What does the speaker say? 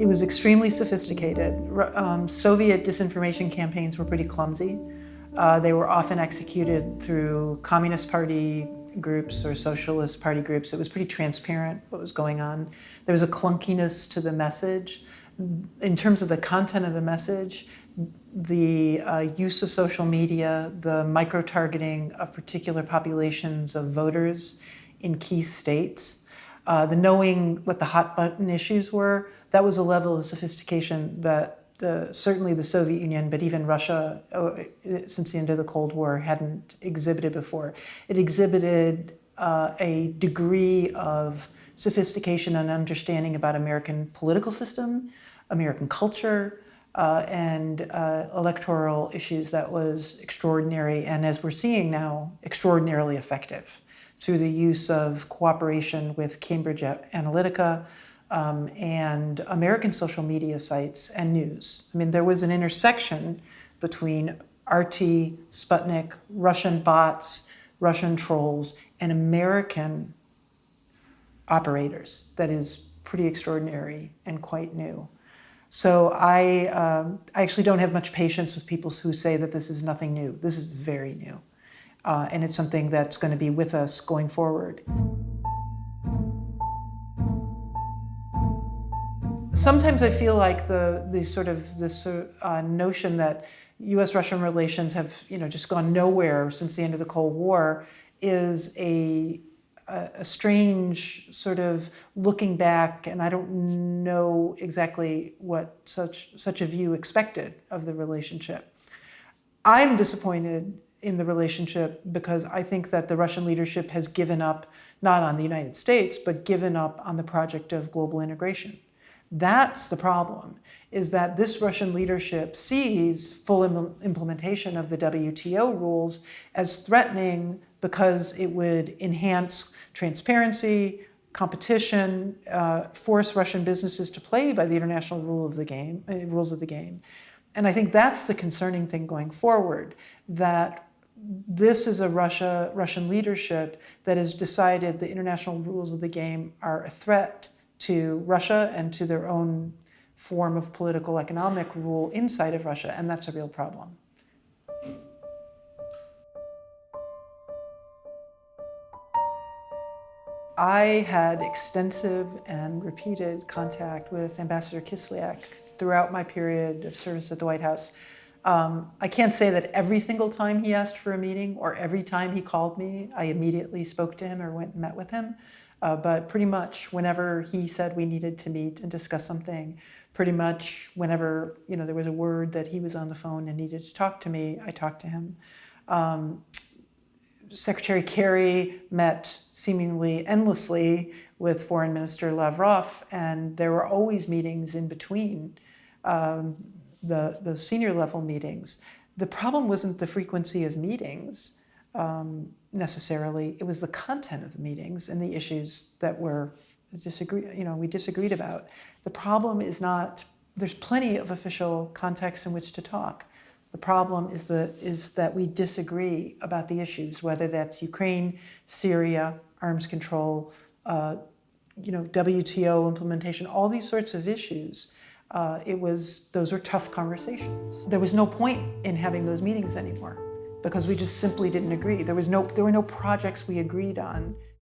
It was extremely sophisticated. Soviet disinformation campaigns were pretty clumsy. They were often executed through Communist Party groups or Socialist Party groups. It was pretty transparent what was going on. There was a clunkiness to the message. In terms of the content of the message, the use of social media, the micro-targeting of particular populations of voters in key states, the knowing what the hot-button issues were, that was a level of sophistication that certainly the Soviet Union, but even Russia, since the end of the Cold War, hadn't exhibited before. It exhibited a degree of sophistication and understanding about American political system, American culture, and electoral issues that was extraordinary, and as we're seeing now, extraordinarily effective through the use of cooperation with Cambridge Analytica and American social media sites and news. I mean, there was an intersection between RT, Sputnik, Russian bots, Russian trolls, and American operators that is pretty extraordinary and quite new. So I actually don't have much patience with people who say that this is nothing new. This is very new. And it's something that's going to be with us going forward. Sometimes I feel like this notion that U.S.-Russian relations have just gone nowhere since the end of the Cold War is a strange sort of looking back, and I don't know exactly what such a view expected of the relationship. I'm disappointed in the relationship because I think that the Russian leadership has given up, not on the United States, but given up on the project of global integration. That's the problem, is that this Russian leadership sees full implementation of the WTO rules as threatening because it would enhance transparency, competition, force Russian businesses to play by the international rules of the game. And I think that's the concerning thing going forward, that this is a Russian leadership that has decided the international rules of the game are a threat to Russia and to their own form of political economic rule inside of Russia, and that's a real problem. I had extensive and repeated contact with Ambassador Kislyak throughout my period of service at the White House. I can't say that every single time he asked for a meeting or every time he called me, I immediately spoke to him or went and met with him. But pretty much whenever he said we needed to meet and discuss something, pretty much whenever there was a word that he was on the phone and needed to talk to me, I talked to him. Secretary Kerry met seemingly endlessly with Foreign Minister Lavrov, and there were always meetings in between the senior level meetings. The problem wasn't the frequency of meetings necessarily, it was the content of the meetings and the issues that we disagreed about. The problem is not, there's plenty of official context in which to talk. The problem is that we disagree about the issues, whether that's Ukraine, Syria, arms control, WTO implementation, all these sorts of issues. Those were tough conversations. There was no point in having those meetings anymore because we just simply didn't agree. There were no projects we agreed on.